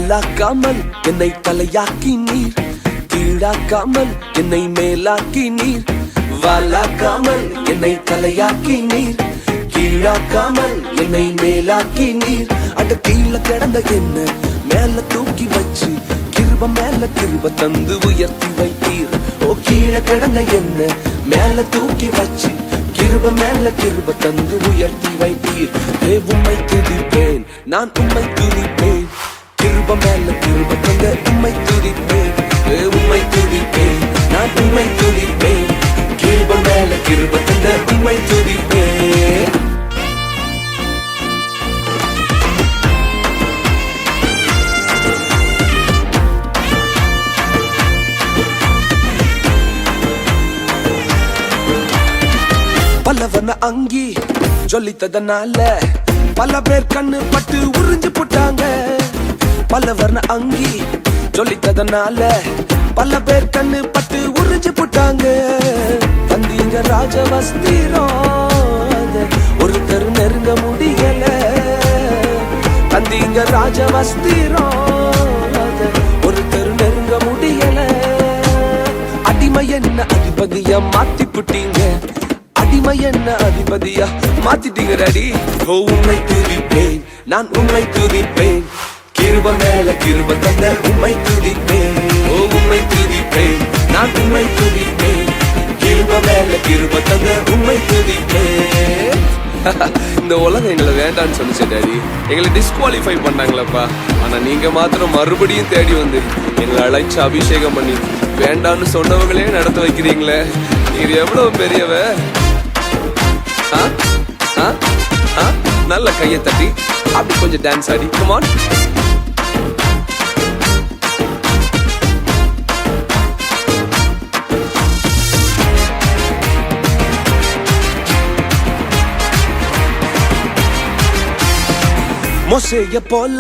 வாலாக்காமல் என்னை தலையாக்கி நீர், கீழாக்காமல் என்னை மேலாக்கி நீர். வாலாக்காமல் என்னை தலையாக்கி நீர், கீழாக்காமல் என்னை மேலாக்கி நீர். அட கீழே கிடந்த என்ன மேல தூக்கி வச்சு கிருப மேல கிருப தந்து உயர்த்தி வைத்தீர். ஓ கீழே கிடந்த என்ன மேல தூக்கி வச்சு கிருப மேல கிருப தந்து உயர்த்தி வைத்தீர். உம்மை துதிப்பேன், நான் உம்மை துதிப்பேன். கிருப மேல கிருப தந்த உம்மை துதிப்பேன். உம்மை துதிப்பேன், நான் உம்மை துதிப்பேன். கிருப மேல கிருப தந்த உம்மை துதிப்பேன். பலவன அங்கி சொல்லித்ததனால பல பேர் கண்ணு பட்டு உறிஞ்சு போட்டாங்க. பலவர்ண அங்கி சொல்லித்ததனால பல பேர் கண்ணு பட்டு உறிஞ்சு போட்டாங்க. வந்தீங்க ராஜவஸ்திரம் ஒருத்தர் நெருங்க முடியல. வந்தீங்க ராஜவஸ்திரம் ஒருத்தர் நெருங்க முடியல. அடிமை என்ன அதிபதியா மாத்தி புட்டீங்க, அடிமை என்ன அதிபதியா மாத்திட்டீங்க டாடி. ஓ உம்மை துதிப்பேன், நான் உம்மை துதிப்பேன். கிருப மேல கிருப தந்த உம்மை துதிப்பேன். ஓ உம்மை துதிப்பேன், நான் உம்மை துதிப்பேன். கிருப மேல கிருப தந்த உம்மை துதிப்பேன். இந்த உலகம் எங்களை வேண்டான்னு சொல்லிச்சு டாடி, எங்களை டிஸ்குவாலிஃபை பண்ணாங்களப்பா. ஆனா நீங்க மாத்திரம் மறுபடியும் தேடி வந்து எங்களை அழைச்சு அபிஷேகம் பண்ணி வேண்டான்னு சொன்னவங்களே நடத்த வைக்கிறீங்களே. நீங்க எவ்வளவு பெரியவ. நல்ல கையை தட்டி அப்படி கொஞ்சம் டான்ஸ் ஆடி. Come on. மோசேய போல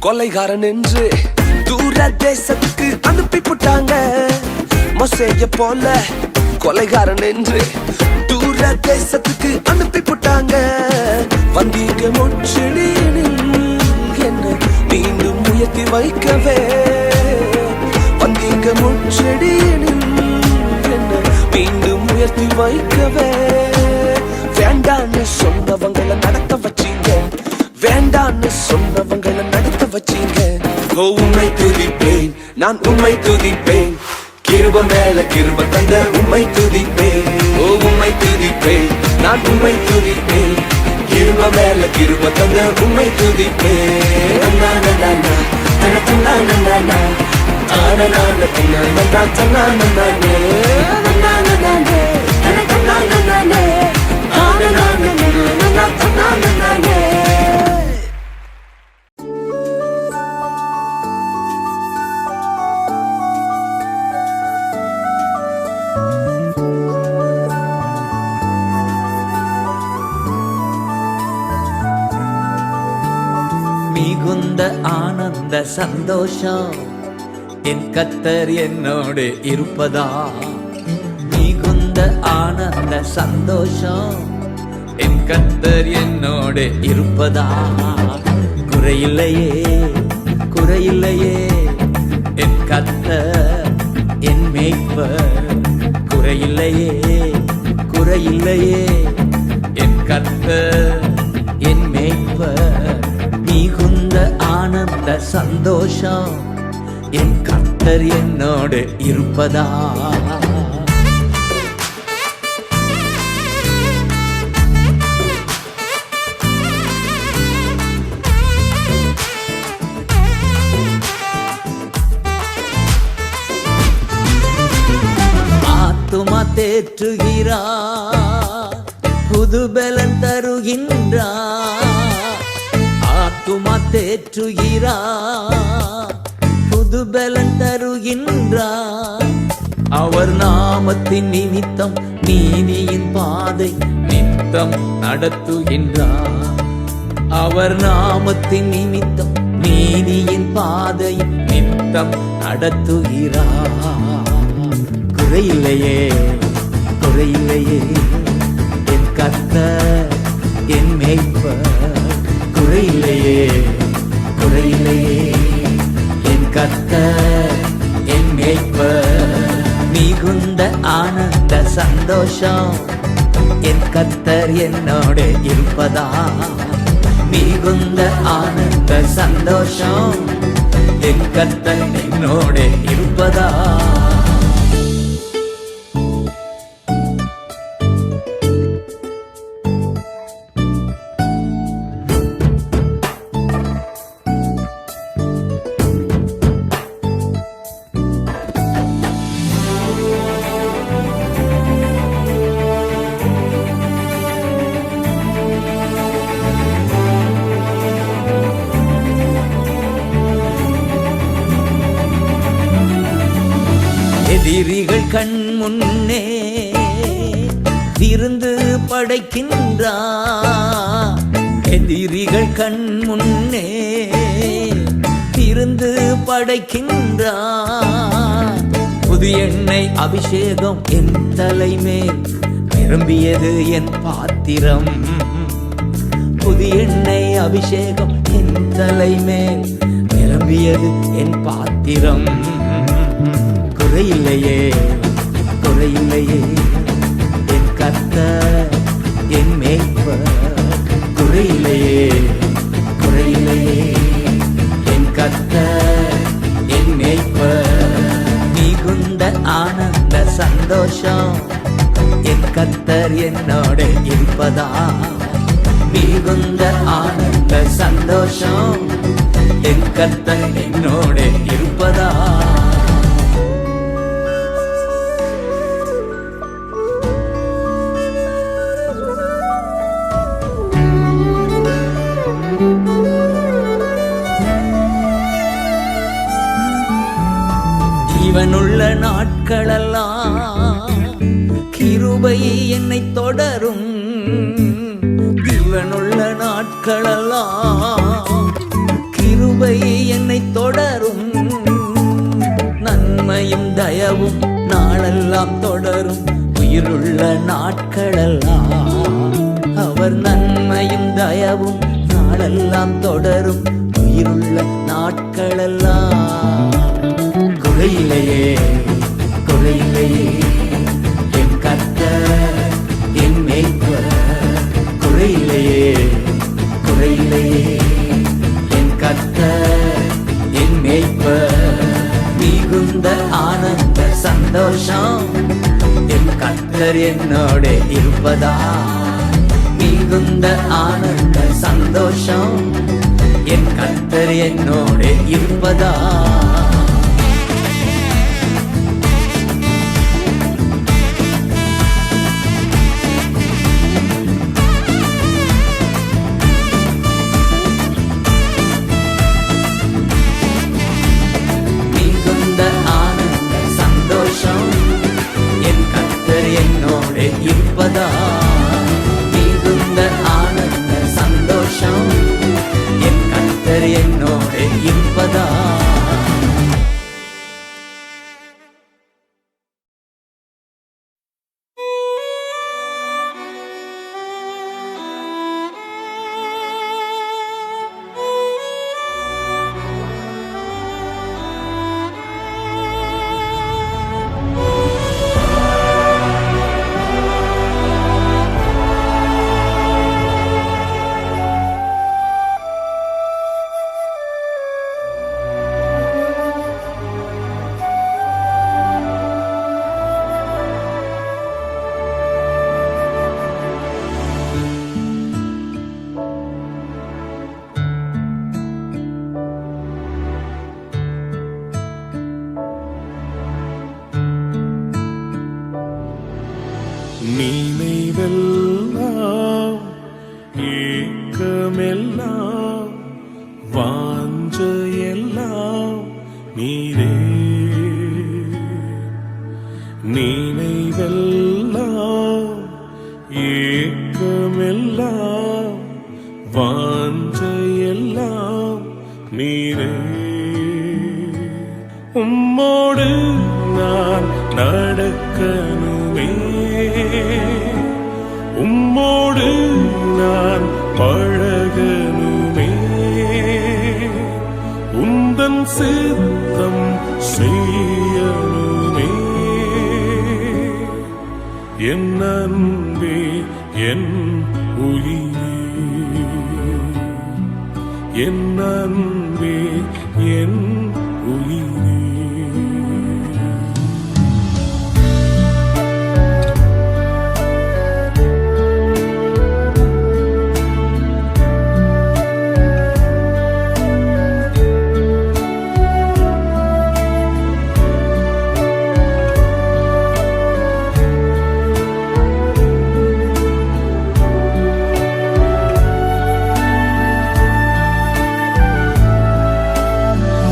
கொலைகாரன் என்று தூர தேசத்துக்கு அனுப்பி போட்டாங்க. மோசேய போல கொலைகாரன் என்று தூர தேசத்துக்கு அனுப்பி போட்டாங்க. வந்தீங்க முச்செடியில் என்ன மீண்டும் உயர்த்தி வைக்கவே. வந்தீங்க முச்செடியில் என்ன மீண்டும் உயர்த்தி வைக்கவே. வேண்டான்னு சொன்னவங்களை நடத்த வச்சீங்க, வேண்டான்னு சொன்னவங்களை நடத்த வச்சீங்க. ஓ உம்மை துதிப்பேன், நான் உம்மை துதிப்பேன். கிருப மேல கிருப தந்த உம்மை துதிப்பேன். ஓ உம்மை துதிப்பேன், நான் உம்மை துதிப்பேன். கிருப மேல கிருப தந்த உம்மை துதிப்பேன். மிகுந்த ஆனந்த சந்தோஷம் என் கர்த்தர் என்னோடு இருப்பதா. மிகுந்த ஆனந்த சந்தோஷம் என் கர்த்தர் என்னோடு இருப்பதா. குறையில்லையே குறையில்லையே என் கர்த்தர் என் மேய்ப்பர். குறையில்லையே குறையில்லையே என் கர்த்தர் என் மேய்ப்பர். மிகுந்த ஆனந்த சந்தோஷம் என் கர்த்தர் என்னோடு இருப்பதா. ஆத்துமா தேற்றுகிறார், புது பலன் தருகின்றார். ஆத்துமா தேற்றுகிறார், புது பலன் தருகின்றார். அவர் நாமத்தின் நிமித்தம் நீதியின் பாதை நித்தம் நடத்துகின்றார். அவர் நாமத்தின் நிமித்தம் நீதியின் பாதை நித்தம் நடத்துகிறார். குறையில்லையே குறையில்லையே என் கர்த்தர் என் மேய்ப்பர். குறையில்லையே குறையில்லையே கர்த்தர் என் மேய்ப்பர். மிகுந்த ஆனந்த சந்தோஷம் என் கர்த்தர் என்னோட இருப்பதா. மிகுந்த ஆனந்த சந்தோஷம் என் கர்த்தர் என்னோட இருப்பதா. எதிரிகள் கண் முன்னே விருந்து படைக்கின்றார். எதிரிகள் கண் முன்னே விருந்து படைக்கின்றார். புது எண்ணெய் அபிஷேகம் என் தலைமேல் நிரம்பியது என் பாத்திரம். புது எண்ணெய் அபிஷேகம் என் தலைமேல் நிரம்பியது என் பாத்திரம். குறையில்லையே குறையில்லையே என் கர்த்தர் என் மேய்ப்பர். குறையில்லையே குறையில்லையே என் கர்த்தர் என் மேய்ப்பர். மிகுந்த ஆனந்த சந்தோஷம் என் கர்த்தர் என்னோட இருப்பதா. மிகுந்த ஆனந்த சந்தோஷம் என் கர்த்தர் என்னோட இருப்பதா. ஜீவனுள்ள நாட்களெல்லாம் கிருபை என்னை தொடரும். ஜீவனுள்ள நாட்களெல்லாம் கிருபை என்னை தொடரும். நன்மையும் தயவும் நாளெல்லாம் தொடரும். உயிருள்ள நாட்களெல்லாம் அவர் நன்மையும் தயவும் நாளெல்லாம் தொடரும். உயிருள்ள நாட்களெல்லாம் குறையில்லையே குறையில்லையே என் கர்த்தர் என் மேய்ப்பர். குறையில்லையே குறையில்லையே என் கர்த்தர் என் மேய்ப்பர். மிகுந்த ஆனந்த சந்தோஷம் என் கர்த்தர் என்னோட இருப்பதா. மிகுந்த ஆனந்த சந்தோஷம் என் கர்த்தர் என்னோட இருப்பதா. என்னோட இருப்பதா. மிகுந்த ஆனந்த சந்தோஷம் என் கர்த்தர் என்னோட இருப்பதா. நினைவெல்லாம் ஏக்கமெல்லாம் வாஞ்சையெல்லாம் நீரே. நினைவெல்லாம் ஏக்கமெல்லாம் வாஞ்சையெல்லாம் நீரே. உம்மோடு நான் நடக்கணுமே, உம்மோடு நான் பழகணுமே. உந்தன் சித்த செய்யணுமே. என் அன்பே என் உயிரே, என் அன்பே என் உயிரே.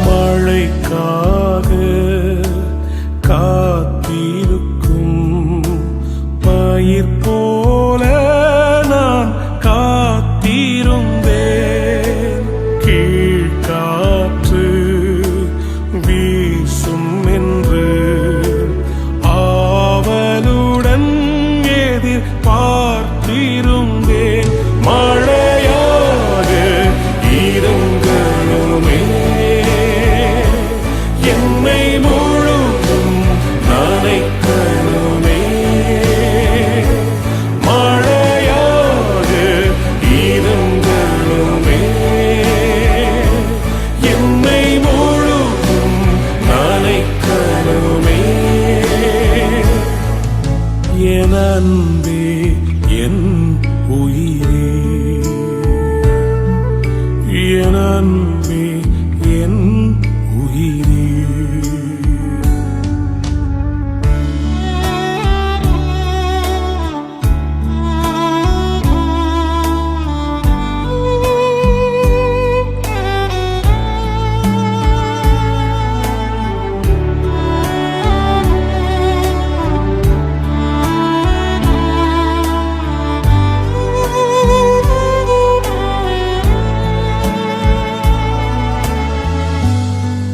மழைக்காக காத்திருக்கும் பயிர் போல நான் காத்திருந்தேன். கீழ்காற்று வீசும் என்று ஆவலுடன் எதிர்பார்த்திருந்தேன். மழையாக இருங்கணுமே, என்னை முழுதும் நனைக்கணுமே. மழையாக இருங்கணுமே, என்னை முழுதும் நனைக்கணுமே. என் அன்பே என் உயிரே, என் அன்பே என் உயிரே.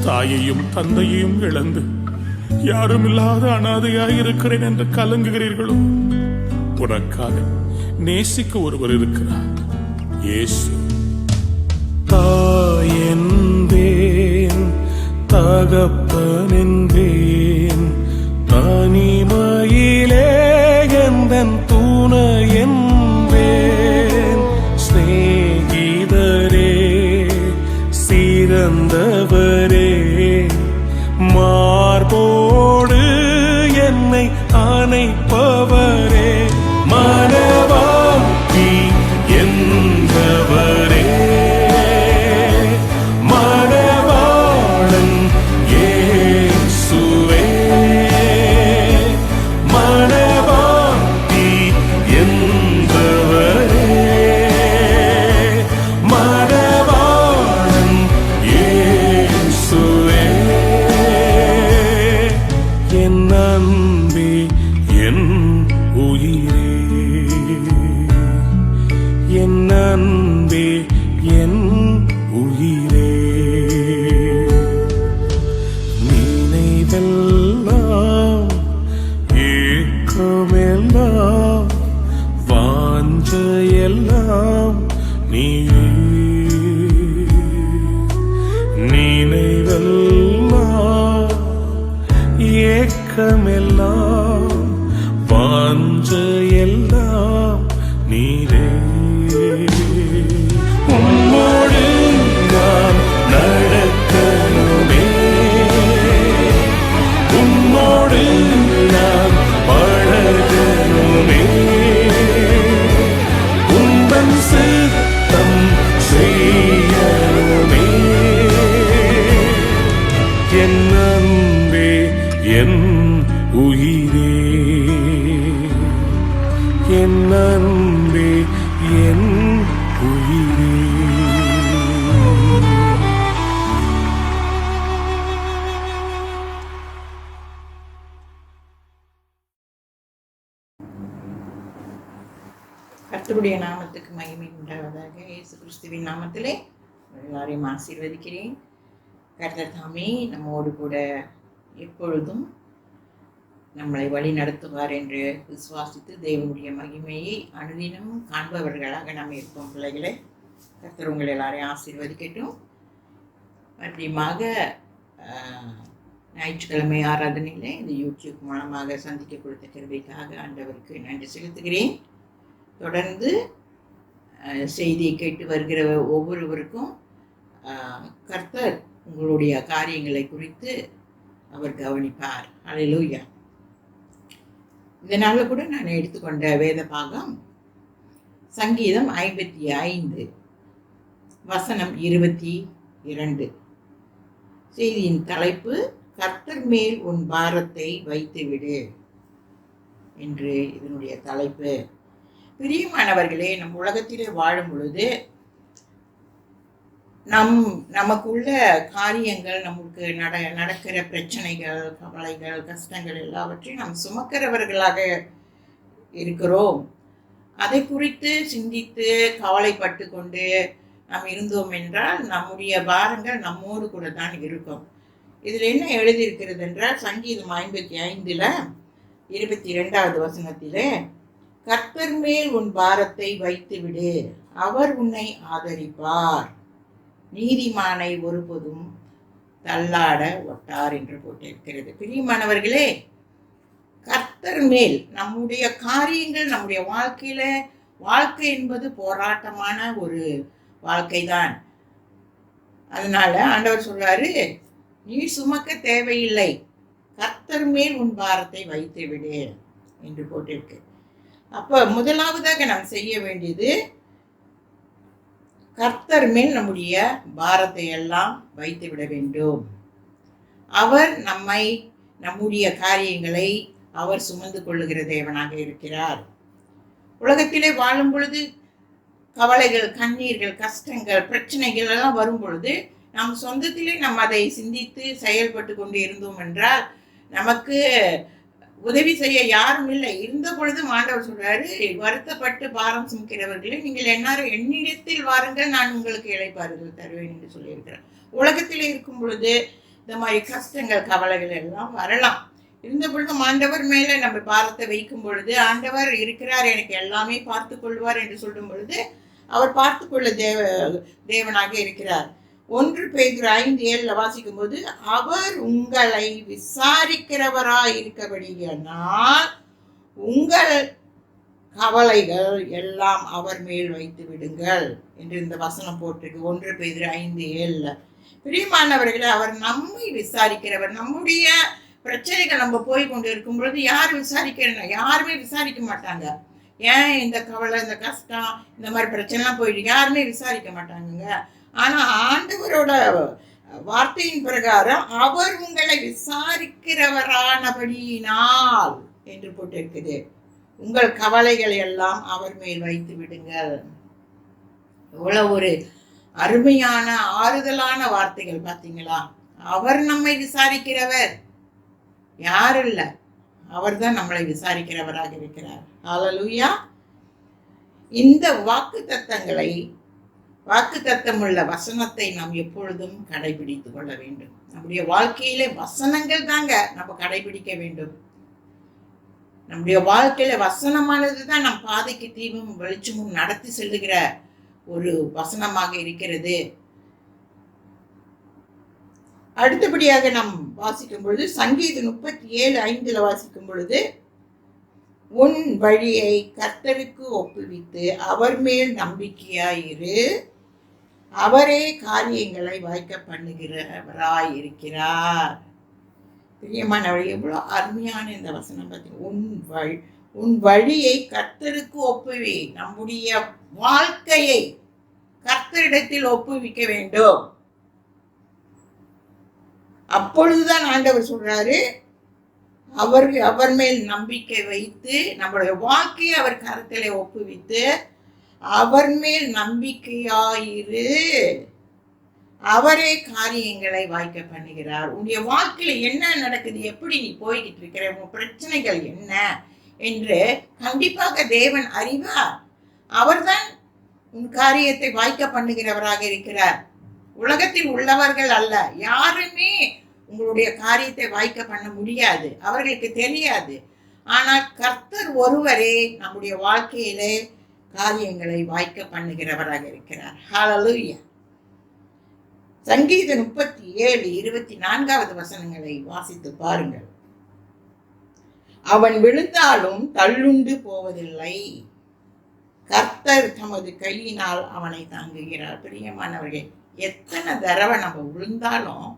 தாயையும் தந்தையையும் இழந்து யாரும் இல்லாத அனாதையாய் இருக்கிறேன் என்று கலங்குகிறீர்களோ? உனக்காக நேசிக்க ஒருவர் இருக்கிறார், இயேசு. தாய் என்பேன், தகப்பன் என்பேன், தனிமையிலே எந்தன் துணை என்பேன். சிநேகிதரே, சிறந்தவரே, மார்போடு என்னை அணைப்பவரே, மனவாட்டி என்பவரே, மணவாளன் இயேசுவே, மனவாட்டி என்பவரே, மணவாளன் இயேசுவே. என் அன்பே என் உயிரே, என் அன்பே என் உயிரே. நினைவெல்லாம் ஏக்கமெல்லாம் வாஞ்சையெல்லாம் நீயே. நினைவெல்லாம் ஏக்கமெல்லாம் வாஞ்சையெல்லாம் நீரே. உம்மோடு நான் நடக்கணுமே, உம்மோடு நான் பழகணுமே, உந்தன் சித்தம் செய்யணுமே. என் அன்பே என் உயிரே, என் அன்பே என் உயிரே. கர்த்தருடைய நாமத்துக்கு மகிமை உண்டாவதாக. இயேசு கிறிஸ்துவின் நாமத்திலே எல்லாரையும் ஆசீர்வதிக்கிறேன். கர்த்தர் தாமே நம்மோடு கூட எப்பொழுதும் நம்மளை வழி நடத்துவார் என்று விசுவாசித்து தேவனுடைய மகிமையை அனுதினமும் காண்பவர்களாக நாம் இருப்போம். பிள்ளைகளை, கர்த்தர் உங்கள் எல்லாரையும் ஆசீர்வதிக்கட்டும். மறுபடியுமாக ஞாயிற்றுக்கிழமை ஆராதனையில் இந்த யூடியூப் மூலமாக சந்திக்க கொடுத்த கிருபைக்காக ஆண்டவருக்கு நன்றி செலுத்துகிறேன். தொடர்ந்து செய்தியை கேட்டு வருகிற ஒவ்வொருவருக்கும் கர்த்தர் உங்களுடைய காரியங்களை குறித்து அவர் கவனிப்பார். அல்லேலூயா. இந்த நாளில் கூட நான் எடுத்துக்கொண்ட வேத பாகம் சங்கீதம் 55 வசனம் 22. செய்தியின் தலைப்பு கர்த்தர் மேல் உன் பாரத்தை வைத்துவிடு என்று இதனுடைய தலைப்பு. பிரியமானவர்களே, நம் உலகத்திலே வாழும் பொழுது நமக்குள்ள காரியங்கள், நமக்கு நடக்கிற பிரச்சனைகள், கவலைகள், கஷ்டங்கள் எல்லாவற்றையும் நாம் சுமக்கிறவர்களாக இருக்கிறோம். அதை குறித்து சிந்தித்து கவலைப்பட்டு கொண்டு நாம் இருந்தோம் என்றால் நம்முடைய பாரங்கள் நம்மோடு கூட தான் இருக்கும். இதில் என்ன எழுதியிருக்கிறது என்றால் சங்கீதம் 55 22வது வசனத்திலே கர்த்தர் மேல் உன் பாரத்தை வைத்துவிடு, அவர் உன்னை ஆதரிப்பார், நீதிமானை ஒருபோதும் தள்ளாட ஒட்டார் என்று போட்டிருக்கிறது. பிரியமானவர்களே, கர்த்தர் மேல் நம்முடைய காரியங்கள், நம்முடைய வாழ்க்கை என்பது போராட்டமான ஒரு வாழ்க்கை தான். அதனால ஆண்டவர் சொல்றாரு, நீ சுமக்க தேவையில்லை, கர்த்தர் மேல் உன் பாரத்தை வைத்து விடு என்று போட்டிருக்கு. அப்ப முதலாவதாக நாம் செய்ய வேண்டியது கர்த்தர் மேல் நம்முடைய பாரத்தை எல்லாம் வைத்து விட வேண்டும். அவர் நம்முடைய காரியங்களை அவர் சுமந்து கொள்ளுகிற தேவனாக இருக்கிறார். உலகத்திலே வாழும் பொழுது கவலைகள், கண்ணீர்கள், கஷ்டங்கள், பிரச்சனைகள் எல்லாம் வரும் பொழுது நாம் சொந்தத்திலே நாம் அதை சிந்தித்து செயல்பட்டு கொண்டு இருந்தோம் என்றால் நமக்கு உதவி செய்ய யாரும் இல்லை. இருந்த பொழுதும் ஆண்டவர் சொல்றாரு, வருத்தப்பட்டு பாரம் சுமக்கிறவர்களே நீங்கள் எல்லாரும் என்னிடத்தில் வாருங்கள், நான் உங்களுக்கு இளைப்பாறுதல் தருவேன் என்று சொல்லியிருக்கிறார். உலகத்தில் இருக்கும் பொழுது இந்த மாதிரி கஷ்டங்கள், கவலைகள் எல்லாம் வரலாம். இருந்த பொழுதும் ஆண்டவர் மேல நம்ம பாரத்தை வைக்கும் பொழுது ஆண்டவர் இருக்கிறார், எனக்கு எல்லாமே பார்த்து கொள்வார் என்று சொல்லும் பொழுது அவர் பார்த்து கொள்ள தேவனாக இருக்கிறார். 1 பேதுரு 5:7 வாசிக்கும் போது அவர் உங்களை விசாரிக்கிறவராய் இருக்கபடியானால் உங்கள் கவலைகள் எல்லாம் அவர் மேல் வைத்து விடுங்கள் என்று இந்த வசனம் போட்டிருக்கு. 1 பேதுரு 5:7. பிரியமானவர்களே, அவர் நம்மை விசாரிக்கிறவர். நம்முடைய பிரச்சனைகள் நம்ம போய் கொண்டு இருக்கும் பொழுது யார் விசாரிக்கிறேன்? யாருமே விசாரிக்க மாட்டாங்க. ஏன் இந்த கவலை, இந்த கஷ்டம், இந்த மாதிரி பிரச்சனைலாம் போயிட்டு யாருமே விசாரிக்க மாட்டாங்க. ஆனா ஆண்டவரோட வார்த்தையின் பிரகாரம் அவர் உங்களை விசாரிக்கிறவரானபடியினால் என்று போட்டிருக்குது. உங்கள் கவலைகள் எல்லாம் அவர் மேல் வைத்து விடுங்கள். எவ்வளவு ஒரு அருமையான ஆறுதலான வார்த்தைகள் பார்த்தீங்களா? அவர் நம்மை விசாரிக்கிறவர், யாரும் இல்ல, அவர் தான் நம்மளை விசாரிக்கிறவராக இருக்கிறார். ஹல்லேலூயா. இந்த வாக்குத்தத்தமுள்ள வசனத்தை நாம் எப்பொழுதும் கடைபிடித்துக் கொள்ள வேண்டும். நம்முடைய வாழ்க்கையிலே வசனங்கள் தாங்க நம்ம கடைபிடிக்க வேண்டும். நம்முடைய வாழ்க்கையில வசனமானது தான் நம் பாதைக்கு தீபம் வெளிச்சமும் நடத்தி செல்லுகிற ஒரு வசனமாக இருக்கிறது. அடுத்தபடியாக நாம் வாசிக்கும் பொழுது சங்கீதம் 37:5 வாசிக்கும் பொழுது உன் வழியை கர்த்தருக்கு ஒப்புவித்து அவர் மேல் நம்பிக்கையாயிரு, அவரே காரியங்களை வாய்க்க பண்ணுகிறவராய் இருக்கிறார். பிரியமானவர், எவ்வளவு அருமையான இந்த வசனம் பார்த்தீங்க. உன் வழியை கர்த்தருக்கு ஒப்புவி. நம்முடைய வாழ்க்கையை கர்த்தரிடத்தில் ஒப்புவிக்க வேண்டும். அப்பொழுதுதான் ஆண்டவர் சொல்றாரு, அவர் மேல் நம்பிக்கை வைத்து நம்முடைய வாழ்க்கையை அவர் கருத்திலே ஒப்புவித்து அவர் மேல் நம்பிக்கையாயிரு, அவரே காரியங்களை வாய்க்க பண்ணுகிறார். உன்னுடைய வாழ்க்கையில என்ன நடக்குது, எப்படி நீ போய்கிட்டு இருக்கிற, உன் பிரச்சனைகள் என்ன என்று கண்டிப்பாக தேவன் அறிவார். அவர்தான் உன் காரியத்தை வாய்க்க பண்ணுகிறவராக இருக்கிறார். உலகத்தில் உள்ளவர்கள் அல்ல, யாருமே உங்களுடைய காரியத்தை வாய்க்க பண்ண முடியாது, அவர்களுக்கு தெரியாது. ஆனால் கர்த்தர் ஒருவரே நம்முடைய வாழ்க்கையிலே காரியங்களை வாய்க்க பண்ணுகிறவராக இருக்கிறார். ஹல்லேலூயா. சங்கீதம் 37:24 வசனங்களை வாசித்து பாருங்கள். அவன் விழுந்தாலும் தள்ளுண்டு போவதில்லை, கர்த்தர் தமது கையினால் அவனை தாங்குகிறார். பிரியமானவர்களே, எத்தனை தடவை நம்ம விழுந்தாலும்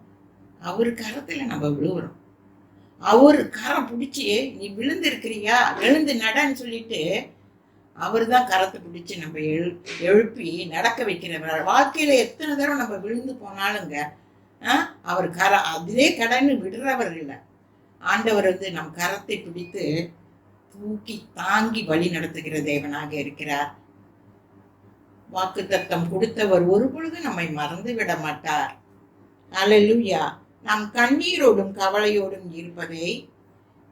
அவர் கரத்துல நம்ம விழுவுறோம். அவர் கரம் பிடிச்சி நீ விழுந்திருக்கிறியா, எழுந்து நடன்னு சொல்லிட்டு அவர் தான் கரத்தை பிடிச்சி நம்ம எழுப்பி நடக்க வைக்கிறவர். வாழ்க்கையில எத்தனை தடவை நம்ம விழுந்து போனாலுங்க அவர் அதிலே கடன்னு விடுறவர் இல்லை. ஆண்டவர் நம் கரத்தை பிடித்து தூக்கி தாங்கி வழி நடத்துகிற தேவனாக இருக்கிறார். வாக்குத்தத்தம் கொடுத்தவர் ஒரு பொழுது நம்மை மறந்து விட மாட்டார். அல்லேலூயா. நாம் கண்ணீரோடும் கவலையோடும் இருப்பதை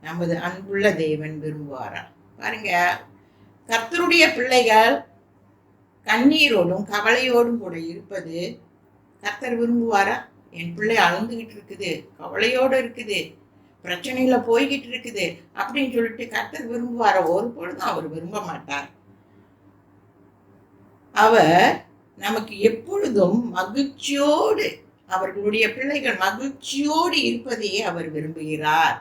நமது அன்புள்ள தேவன் விரும்புவாரா? பாருங்க, கர்த்தருடைய பிள்ளைகள் கண்ணீரோடும் கவலையோடும் கூட இருப்பது கர்த்தர் விரும்புவாரா? என் பிள்ளை அழுந்துகிட்டு இருக்குது, கவலையோடு இருக்குது, பிரச்சனையில போய்கிட்டு இருக்குது அப்படின்னு சொல்லிட்டு கர்த்தர் விரும்புவார? ஒரு பொழுதும் அவர் விரும்ப மாட்டார். அவர் நமக்கு எப்பொழுதும் மகிழ்ச்சியோடு, அவர்களுடைய பிள்ளைகள் மகிழ்ச்சியோடு இருப்பதையே அவர் விரும்புகிறார்.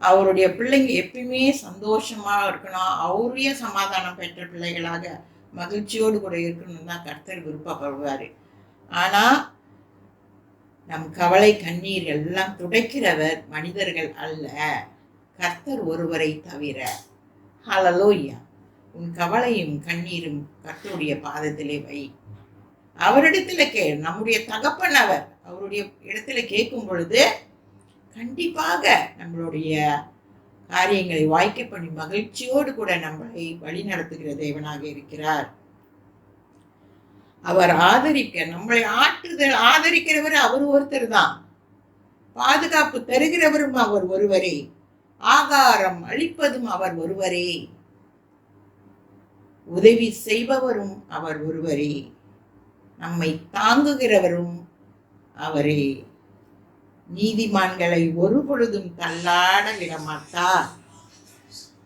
அவருடைய பிள்ளைங்க எப்பயுமே சந்தோஷமா இருக்கணும், அவருடைய சமாதானம் பெற்ற பிள்ளைகளாக மகிழ்ச்சியோடு கூட இருக்கணும் தான் கர்த்தர் விருப்பப்படுவாரு. ஆனா நம் கவலை கண்ணீர் எல்லாம் துடைக்கிறவர் மனிதர்கள் அல்ல, கர்த்தர் ஒருவரை தவிர. ஹல்லேலூயா. உன் கவலையும் கண்ணீரும் கர்த்தருடைய பாதத்திலே வை. அவரிடத்துல நம்முடைய தகப்பன் அவருடைய இடத்துல கேட்கும் பொழுது கண்டிப்பாக நம்மளுடைய காரியங்களை வாய்க்க பண்ணி மகிழ்ச்சியோடு கூட நம்மளை வழி நடத்துகிற தேவனாக இருக்கிறார். அவர் நம்மளை ஆதரிக்கிறவர் அவர் ஒருத்தர் தான். பாதுகாப்பு தருகிறவரும் அவர் ஒருவரே, ஆகாரம் அளிப்பதும் அவர் ஒருவரே, உதவி செய்பவரும் அவர் ஒருவரே, நம்மை தாங்குகிறவரும் அவரே. நீதிமான்களை ஒரு பொழுதும் தள்ளாட விடமாட்டார்.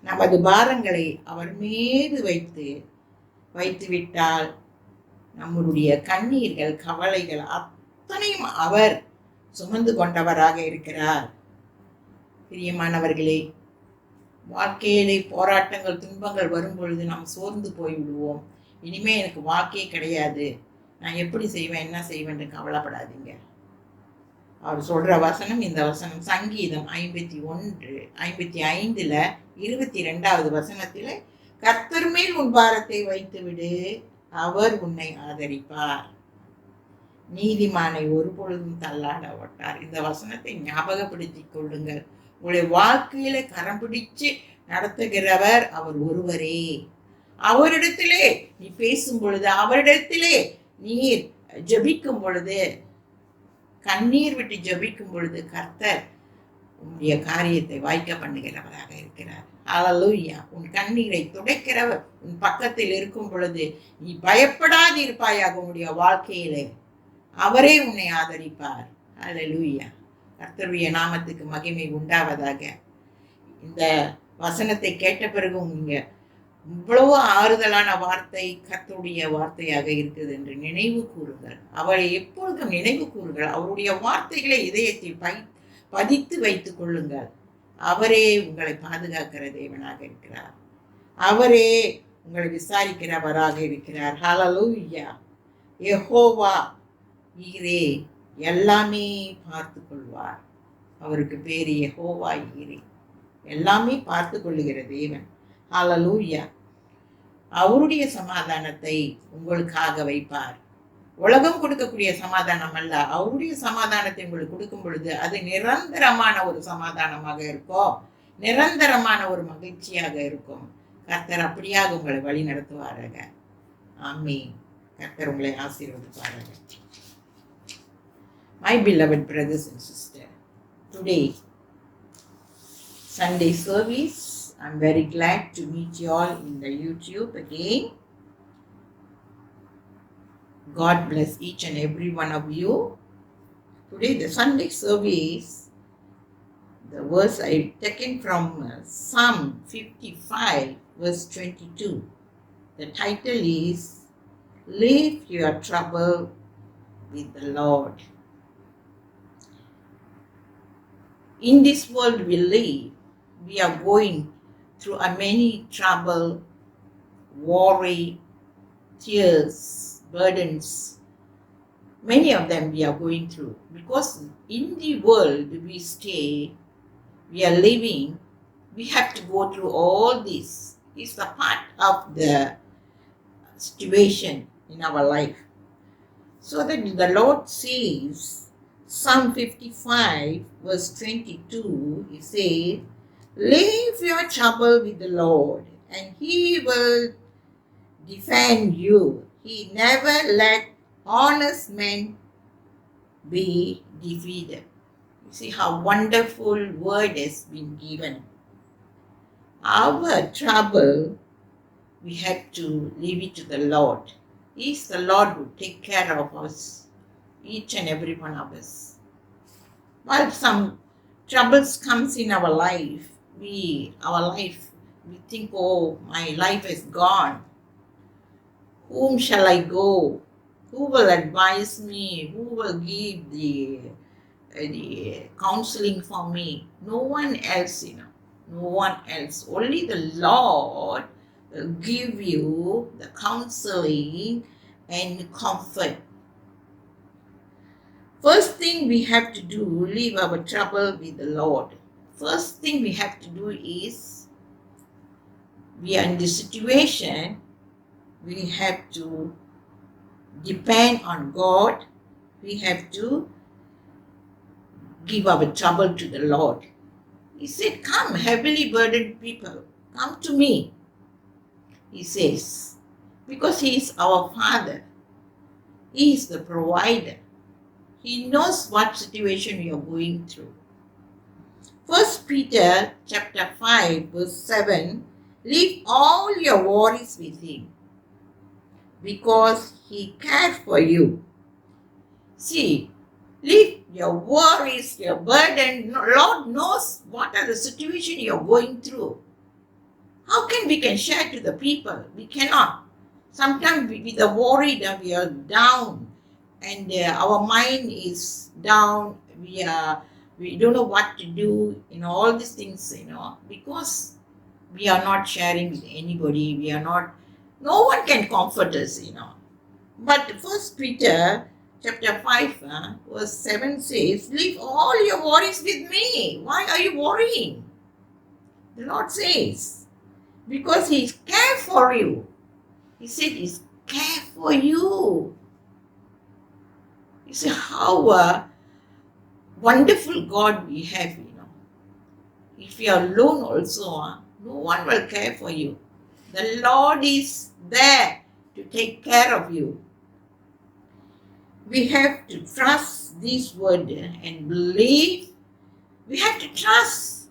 நமது பாரங்களை அவர் மீது வைத்து விட்டால் நம்முடைய கண்ணீர்கள் கவலைகள் அத்தனையும் அவர் சுமந்து கொண்டவராக இருக்கிறார். பிரியமானவர்களே, வாழ்க்கையிலே போராட்டங்கள் துன்பங்கள் வரும் பொழுது நாம் சோர்ந்து போய் விடுவோம். இனிமே எனக்கு வாழ்க்கையே கிடையாது, நான் எப்படி செய்வேன் என்ன செய்வேன் கவலைப்படாதீங்க. அவர் சொல்ற வசனம் இந்த வசனம் சங்கீதம் 51:55 வசனத்துல, கர்த்தர் மேல் உன் பாரத்தை வைத்து விடு, அவர் உன்னை ஆதரிப்பார், நீதிமானை ஒரு பொழுதும் தள்ளாட விட்டார். இந்த வசனத்தை ஞாபகப்படுத்திக் கொள்ளுங்கள். உங்களுடைய வாழ்க்கையில கரம் பிடிச்சு நடத்துகிறவர் அவர் ஒருவரே. அவரிடத்திலே நீ பேசும் பொழுது, அவரிடத்திலே நீர் ஜெபிக்கும் பொழுது, கண்ணீர் விட்டு ஜெபிக்கும் பொழுது கர்த்தர் உன்னுடைய காரியத்தை வாய்க்க பண்ணுகிறவராக இருக்கிறார். ஹல்லேலூயா. உன் கண்ணீரை துடைக்கிறவர் உன் பக்கத்தில் இருக்கும் பொழுது நீ பயப்படாது இருப்பாயாக. உன்னுடைய வாழ்க்கையிலே அவரே உன்னை ஆதரிப்பார். ஹல்லேலூயா. கர்த்தருடைய நாமத்துக்கு மகிமை உண்டாவதாக. இந்த வசனத்தை கேட்ட பிறகு நீங்க இவ்வளவு ஆறுதலான வார்த்தை கர்த்தருடைய வார்த்தையாக இருக்குது என்று நினைவு கூறுங்கள். அவரை எப்பொழுதும் நினைவு கூறுங்கள். அவருடைய வார்த்தைகளை இதயத்தில் பதித்து வைத்துக் கொள்ளுங்கள். அவரே உங்களை பாதுகாக்கிற தேவனாக இருக்கிறார். அவரே உங்களை விசாரிக்கிறவராக இருக்கிறார். ஹல்லேலூயா. யெகோவா ஈரே எல்லாமே பார்த்து கொள்வார். அவருக்கு பேரு யெகோவா ஈரே, எல்லாமே பார்த்து கொள்ளுகிற தேவன். ஹல்லேலூயா. அவருடைய சமாதானத்தை உங்களுக்காக வைப்பார். உலகம் கொடுக்கக்கூடிய சமாதானம் அல்ல, அவருடைய சமாதானத்தை உங்களுக்கு கொடுக்கும் பொழுது அது நிரந்தரமான ஒரு சமாதானமாக இருக்கும், நிரந்தரமான ஒரு மகிழ்ச்சியாக இருக்கும். கர்த்தர் அப்படியாக உங்களை வழி நடத்துவாராக. ஆமென். கர்த்தர் உங்களை ஆசீர்வதிப்பாராக. My beloved brothers and sisters, today Sunday service, I'm very glad to meet you all in the YouTube again. God bless each and every one of you. Today the Sunday service, the verse I taken from Psalm 55 verse 22. The title is Leave your trouble with the Lord. In this world we live, we are going through a many trouble, worry, tears, burdens. Many of them we are going through because in the world we stay, we are living, we have to go through all this. It's a part of the situation in our life. So that the Lord says, Psalm 55 verse 22, He says, leave your trouble with the Lord and He will defend you. He never let honest men be defeated. You see how wonderful word has been given. Our trouble, we have to leave it to the Lord. He is the Lord who take care of us, each and every one of us. While some troubles comes in our life, we think, oh, my life is gone. Whom shall I go? Who will advise me? Who will give the counseling for me? No one else, no one else. Only the Lord will give you the counseling and comfort. First thing we have to do, leave our trouble with the Lord. First thing we have to do is, we are in this situation, we have to depend on God. We have to give our trouble to the Lord. He said, come, heavily burdened people, come to me. He says, because He is our Father. He is the provider. He knows what situation we are going through. 1 Peter chapter 5 verse 7, leave all your worries with Him because He cares for you. See, leave your worries, your burden. Lord knows what are the situation you are going through. How can we share to the people? We cannot. Sometimes with the worry that we are down and our mind is down. We don't know what to do. All these things. Because we are not sharing with anybody. No one can comfort us. But 1 Peter chapter 5 verse 7 says, leave all your worries with me. Why are you worrying? The Lord says, because He cares for you. He said He's care for you. You see how wonderful God we have, If you are alone also, no one will care for you. The Lord is there to take care of you. We have to trust this word and believe. We have to trust.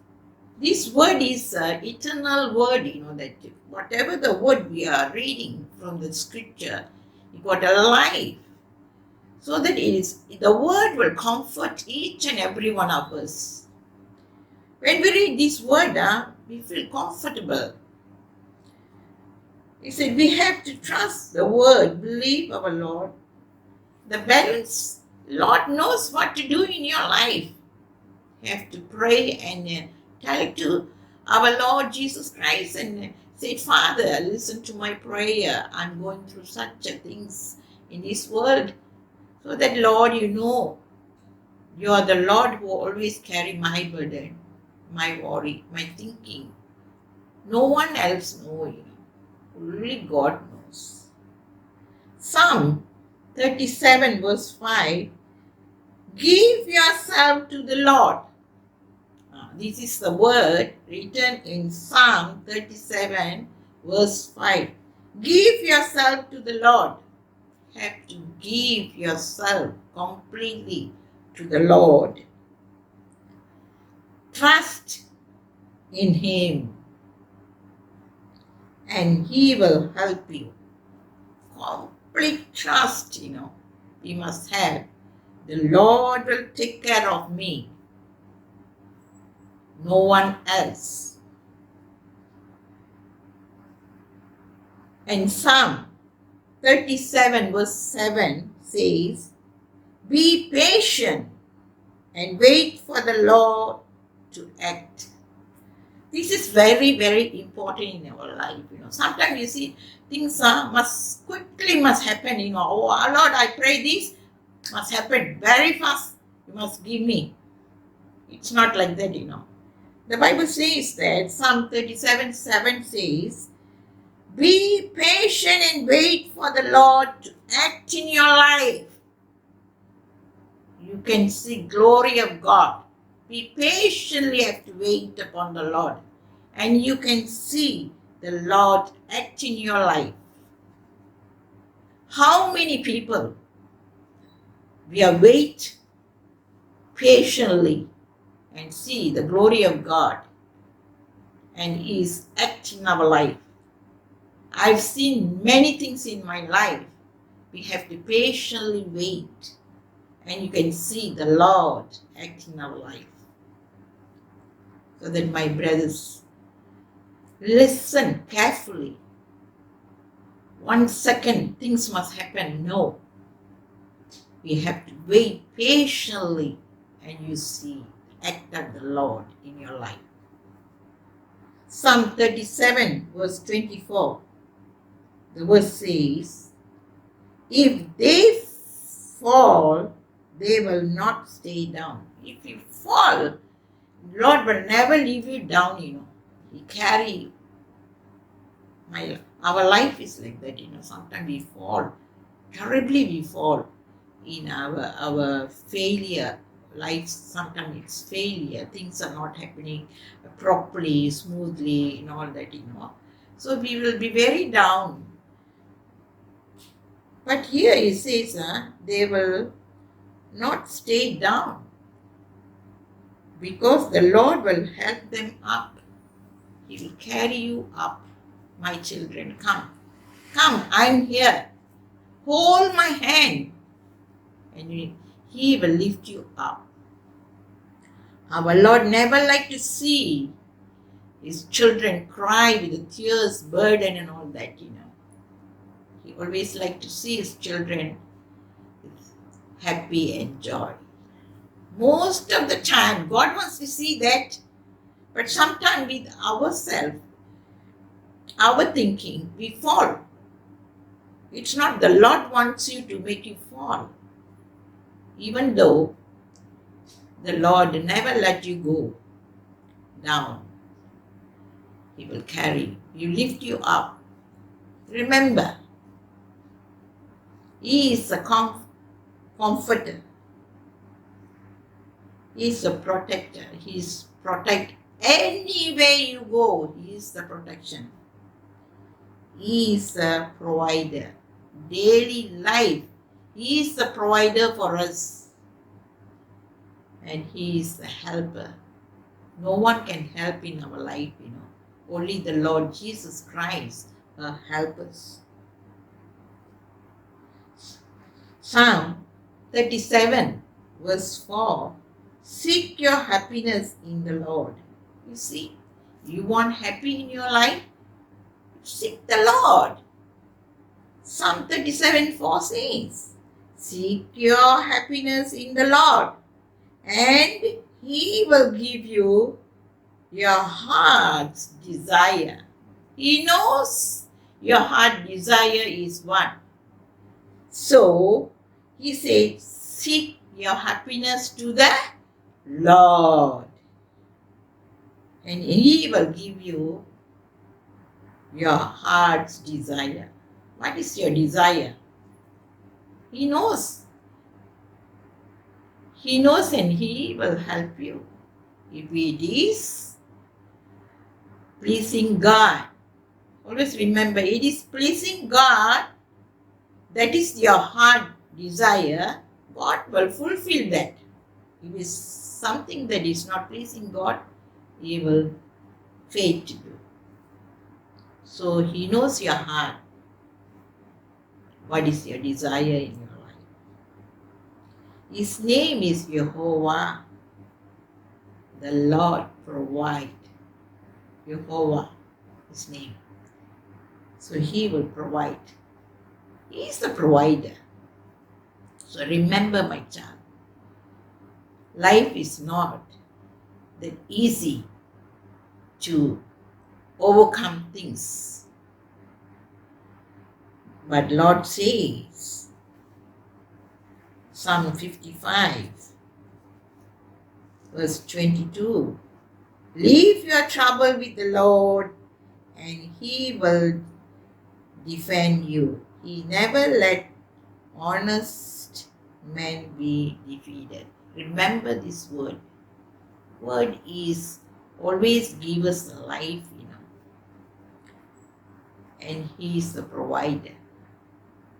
This word is eternal word, that whatever the word we are reading from the scripture, it got a life. So that the word will comfort each and every one of us. When we read this word, we feel comfortable. He said we have to trust the word, believe our Lord. The balance, Lord knows what to do in your life. You have to pray and tell to our Lord Jesus Christ and say, Father, listen to my prayer. I'm going through such things in this world. So that, Lord, you are the Lord who always carry my burden, my worry, my thinking. No one else knows. Only God knows. Psalm 37 verse 5, give yourself to the Lord. This is the word written in Psalm 37 verse 5. Give yourself to the Lord. You have to give yourself completely to the Lord. Trust in Him and He will help you. Complete trust, we must have. The Lord will take care of me. No one else. And Psalm 37 verse 7 says, be patient and wait for the Lord to act. This is very, very important in our life. Sometimes you see things must happen. Oh Lord, I pray this must happen very fast. You must give me. It's not like that. The Bible says that Psalm 37:7 says, be patient and wait for the Lord to act in your life. You can see glory of God. We patiently have to wait upon the Lord. And you can see the Lord act in your life. How many people we are wait patiently and see the glory of God and He is acting in our life. I've seen many things in my life. We have to patiently wait and you can see the Lord acting in our life. So that my brothers, listen carefully. 1 second things must happen. No. We have to wait patiently and you see the act of the Lord in your life. Psalm 37 verse 24. The verse says, if they fall, they will not stay down. If you fall, Lord will never leave you down, He carry you. Our life is like that, Sometimes we fall. Terribly we fall in our failure. Life, sometimes it's failure. Things are not happening properly, smoothly, and all that, So we will be very down. But here it says, they will not stay down. Because the Lord will help them up. He will carry you up. My children, come, I'm here. Hold my hand. And He will lift you up. Our Lord never liked to see His children cry with the tears, burden and all that, He always liked to see His children happy and joy. Most of the time, God wants to see that. But sometimes with ourselves, our thinking, we fall. It's not the Lord wants you to make you fall. Even though the Lord never let you go down. He will carry you, lift you up. Remember, He is a comforter. He is a protector. He is protect anywhere you go. He is the protection. He is a provider. Daily life, He is the provider for us. And He is the helper. No one can help in our life, Only the Lord Jesus Christ will help us. Psalm 37 verse 4. Seek your happiness in the Lord. You see, you want happy in your life? Seek the Lord. Psalm 37:4 says, seek your happiness in the Lord, and He will give you your heart's desire. He knows your heart desire is what. So, He said, seek your happiness to the Lord, and He will give you your heart's desire. What is your desire? He knows. He knows and He will help you. If it is pleasing God, always remember, it is pleasing God, that is your heart desire, God will fulfill that. If it is something that is not pleasing God, He will fail to do. So He knows your heart. What is your desire in your life? His name is Jehovah. The Lord provide. Jehovah, His name. So He will provide. He is the provider. So remember, my child, life is not that easy to overcome things. But Lord says, Psalm 55, verse 22, leave your trouble with the Lord and He will defend you. He never let honest men be defeated. Remember this word. Word is always give us life, and He is the provider.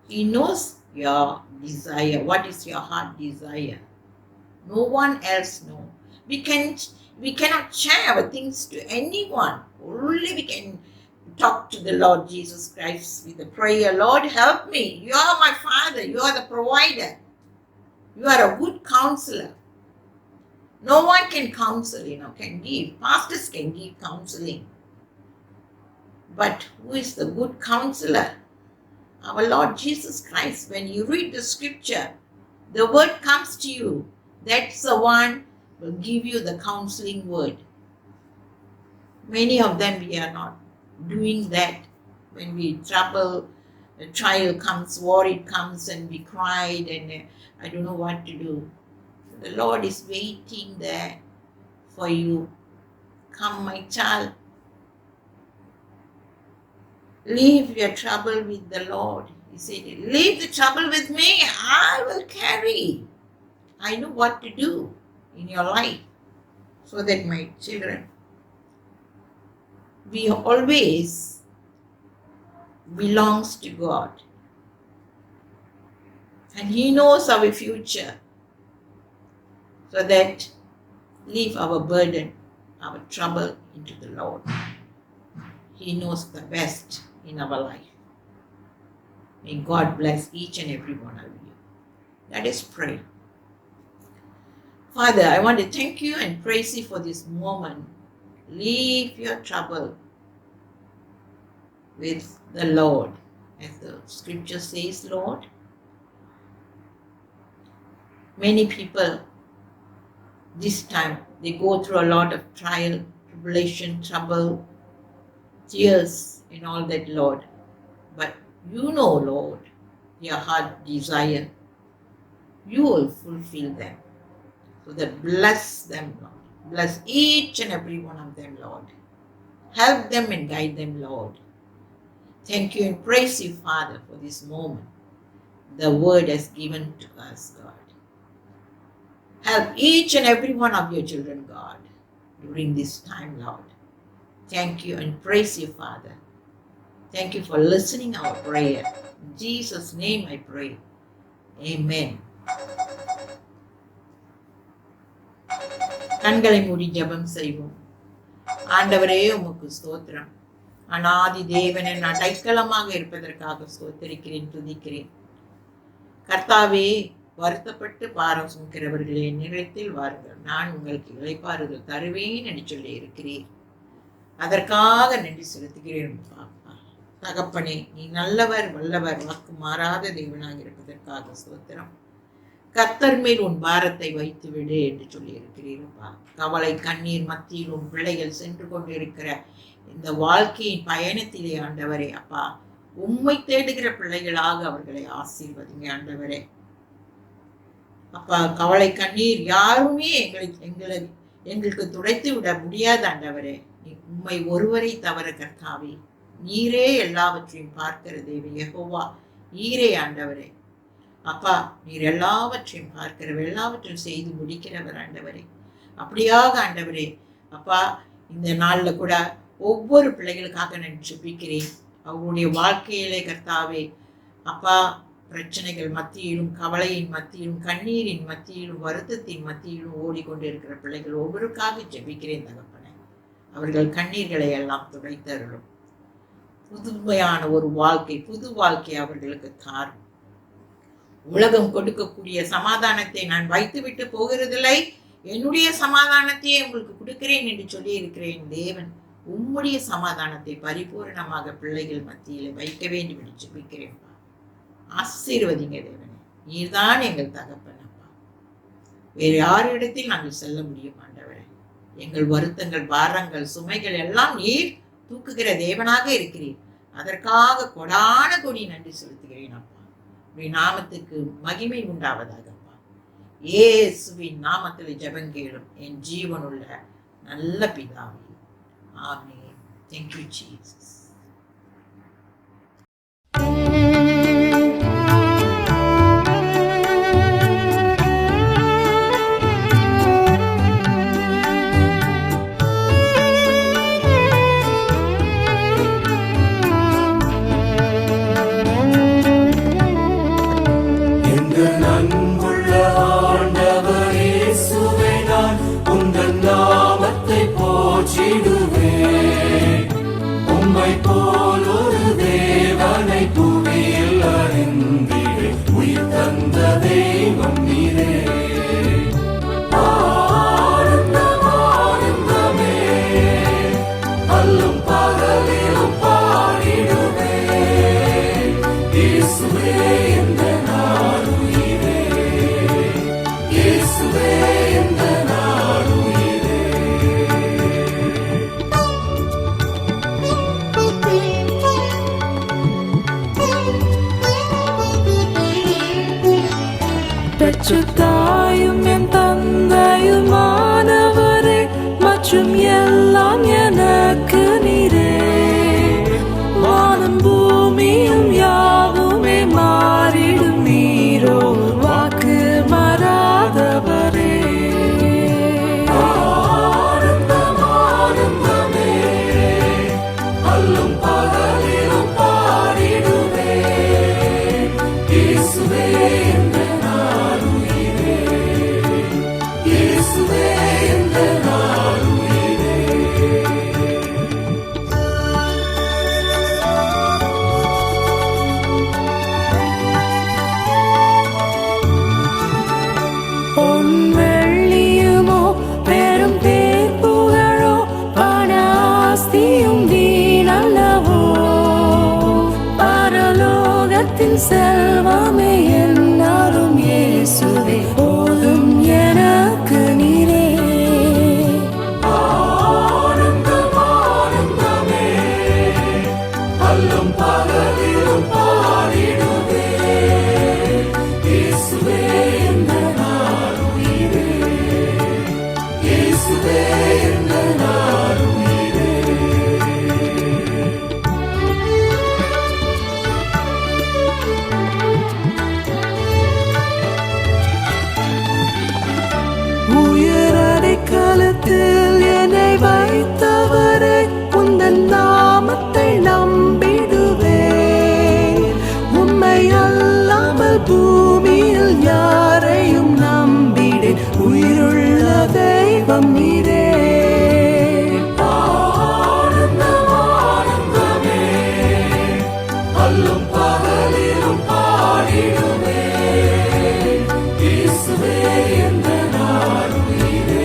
He knows your desire. What is your heart desire? No one else knows. We cannot share our things to anyone. Only we can talk to the Lord Jesus Christ with the prayer, Lord, help me. You are my Father. You are the provider. You are a good counselor. No one can counsel, can give. Pastors can give counseling. But who is the good counselor? Our Lord Jesus Christ. When you read the scripture, the word comes to you. That's the one who will give you the counseling word. Many of them we are not doing that. When we trouble, a trial comes, worry comes, and we cried, and I don't know what to do. The Lord is waiting there for you. Come, my child. Leave your trouble with the Lord. He said, leave the trouble with me. I will carry. I know what to do in your life. So that, my children, we always belongs to God. And He knows our future. So that leave our burden, our trouble into the Lord. He knows the best in our life. May God bless each and every one of you. Let us pray. Father, I want to thank you and praise you for this moment. Leave your trouble with the Lord. As the scripture says, Lord, many people this time, they go through a lot of trial, tribulation, trouble, tears, and all that, Lord. But you know, Lord, their heart desire. You will fulfill them. So that bless them, Lord. Bless each and every one of them, Lord. Help them and guide them, Lord. Thank you and praise you, Father, for this moment. The word has given to us, God. Help each and every one of your children, God, during this time, Lord. Thank you and praise you, Father. Thank you for listening our prayer. In Jesus' name I pray. Amen. கண்களை மூடி ஜெபம் செய்வோம். ஆண்டவரே, உமக்கு ஸ்தோத்திரம். அநாதி தேவனின் அடைக்கலமாக இருப்பதற்காக ஸ்தோத்திரிக்கிறேன், துதிக்கிறேன். கர்த்தாவே, வருத்தப்பட்டு பாரம் சுமக்கிறவர்களே, நிலத்தில் வாருங்கள், நான் உங்களுக்கு இளைப்பாறுதல் தருவேன் என்று சொல்லி இருக்கிறீர். அதற்காக நன்றி செலுத்துகிறேன். தகப்பனே, நீ நல்லவர், வல்லவர், வாக்கு மாறாத தேவனாக இருப்பதற்காக ஸ்தோத்திரம். கர்த்தர் மேல் உன் பாரத்தை வைத்து விடு என்று சொல்லி இருக்கிறீரப்பா. கவலை கண்ணீர் மத்தியில் உன் பிள்ளைகள் சென்று கொண்டிருக்கிற இந்த வாழ்க்கையின் பயணத்திலே ஆண்டவரே அப்பா, உம்மை தேடுகிற பிள்ளைகளாக அவர்களை ஆசீர்வதிங்க ஆண்டவரே அப்பா. கவலை கண்ணீர் யாருமே எங்களுக்கு துடைத்து விட முடியாத ஆண்டவரே. உம்மை ஒருவரை தவிர கர்த்தாவே, நீரே எல்லாவற்றையும் பார்க்கிற தேவி யெகோவா, நீரே ஆண்டவரே அப்பா. நீர் எல்லாவற்றையும் பார்க்கிறவர், எல்லாவற்றையும் செய்து முடிக்கிறவர் ஆண்டவரே. அப்படியாக ஆண்டவரே அப்பா, இந்த நாள்ல கூட ஒவ்வொரு பிள்ளைகளுக்காக நான் ஜெபிக்கிறேன். அவருடைய வாழ்க்கையிலே கர்த்தாவே அப்பா, பிரச்சனைகள் மத்தியிலும், கவலையின் மத்தியிலும், கண்ணீரின் மத்தியிலும், வருத்தத்தின் மத்தியிலும் ஓடிக்கொண்டிருக்கிற பிள்ளைகள் ஒவ்வொருக்காக ஜெபிக்கிறேன் தகப்பனே. அவர்கள் கண்ணீர்களை எல்லாம் துடைத்தருளும். புதுமையான ஒரு வாழ்க்கை, புது வாழ்க்கை அவர்களுக்கு தாரும். உலகம் கொடுக்கக்கூடிய சமாதானத்தை நான் வைத்துவிட்டு போகிறதில்லை, என்னுடைய சமாதானத்தையே உங்களுக்கு கொடுக்கிறேன் என்று சொல்லி இருக்கிறேன். தேவன் உம்முடைய சமாதானத்தை பரிபூர்ணமாக பிள்ளைகள் மத்தியில் வைக்க வேண்டும் என்று ஜெபிக்கிறேன். ஆசீர்வதிங்க தேவனே. நீர்தான் எங்கள் தகப்பன் அப்பா. வேறு யாரிடத்தில் நாங்கள் செல்ல முடியும் ஆண்டவரே? எங்கள் வருத்தங்கள், பாரங்கள், சுமைகள் எல்லாம் நீர் தூக்குகிற தேவனாக இருக்கிறீர். அதற்காக கொடான கொடி நன்றி செலுத்துகிறேன் அப்பா. உடைய நாமத்துக்கு மகிமை உண்டாவதாக அப்பா. இயேசுவின் நாமத்தில் ஜெபங்கேளும் என் ஜீவனுள்ள நல்ல பிதாவே. ஆமென். Thank you, Jesus. தாயும் என் தந்தையுமானவரே, மற்றும் எல்லாம் எனக்கு நீரே. வானம் பூமியும் யாவுமே மாறிடும், நீரோ வாக்கு மாறாதவரே. அல்லும் பகலிலும் பாடிடுவே இயேசுவே. செல்வமே என்னாலும் இயேசுவே போதும் எனக்கு நீரே. ஆனந்தமே அல்லும் பகலிலும் பாடிடுவே இயேசுவே என்ற நாளுயிரே. இயேசுவே என்ற நாளுயிரே. களத்தில் என்னை வைத்தவரே, உந்தன் நாமத்தை நம்பிடுவேன். உம்மை அல்லாமல் பூமியில் யாரையும் நம்பிடேன். உயிருள்ள தெய்வம் நீரே. ஆனந்தமே அல்லும் பகலிலும் பாடிடுவே இயேசுவே என்ற நாளுயிரே.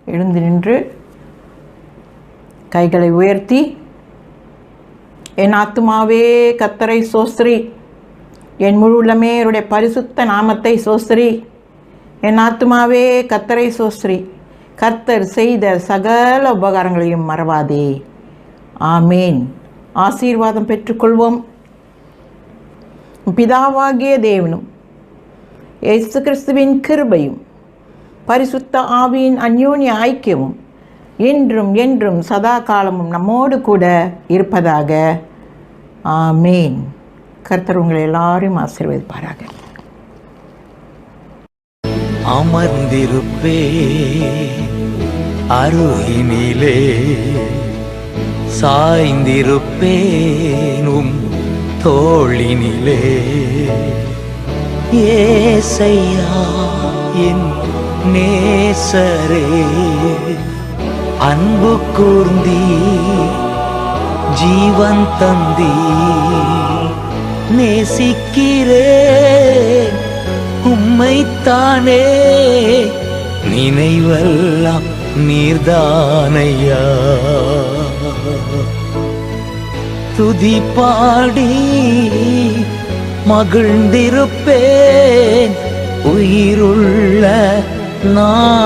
எழுந்து நின்று கைகளை உயர்த்தி, என் ஆத்துமாவே கர்த்தரை சோஸ்திரி, என் முழு உள்ளமே அவருடைய பரிசுத்த நாமத்தை சோஸ்திரி. என் ஆத்துமாவே கர்த்தரை சோஸ்திரி, கர்த்தர் செய்த சகல உபகாரங்களையும் மறவாதே. ஆமேன். ஆசீர்வாதம் பெற்றுக்கொள்வோம். பிதாவாகிய தேவனும் இயேசு கிறிஸ்துவின் கிருபையும் பரிசுத்த ஆவியின் அந்யோன்ய ஐக்கியமும் என்றும் என்றும் சதா காலமும் நம்மோடு கூட இருப்பதாக. ஆமேன். கர்த்தர் உங்களை எல்லாரையும் ஆசீர்வதிப்பாராக. அமர்ந்திருப்பே அருகினிலே, சாய்ந்திருப்பேனும் தோளினிலே. ஏசையா என் நேசரே, அன்பு கூர்ந்தீ ஜீவன் தந்தீ நேசிக்கிறேன் உம்மைத்தானே நினைவெல்லாம் நீர்தானையா துதி பாடி மகிழ்ந்திருப்பேன் உயிருள்ள நான்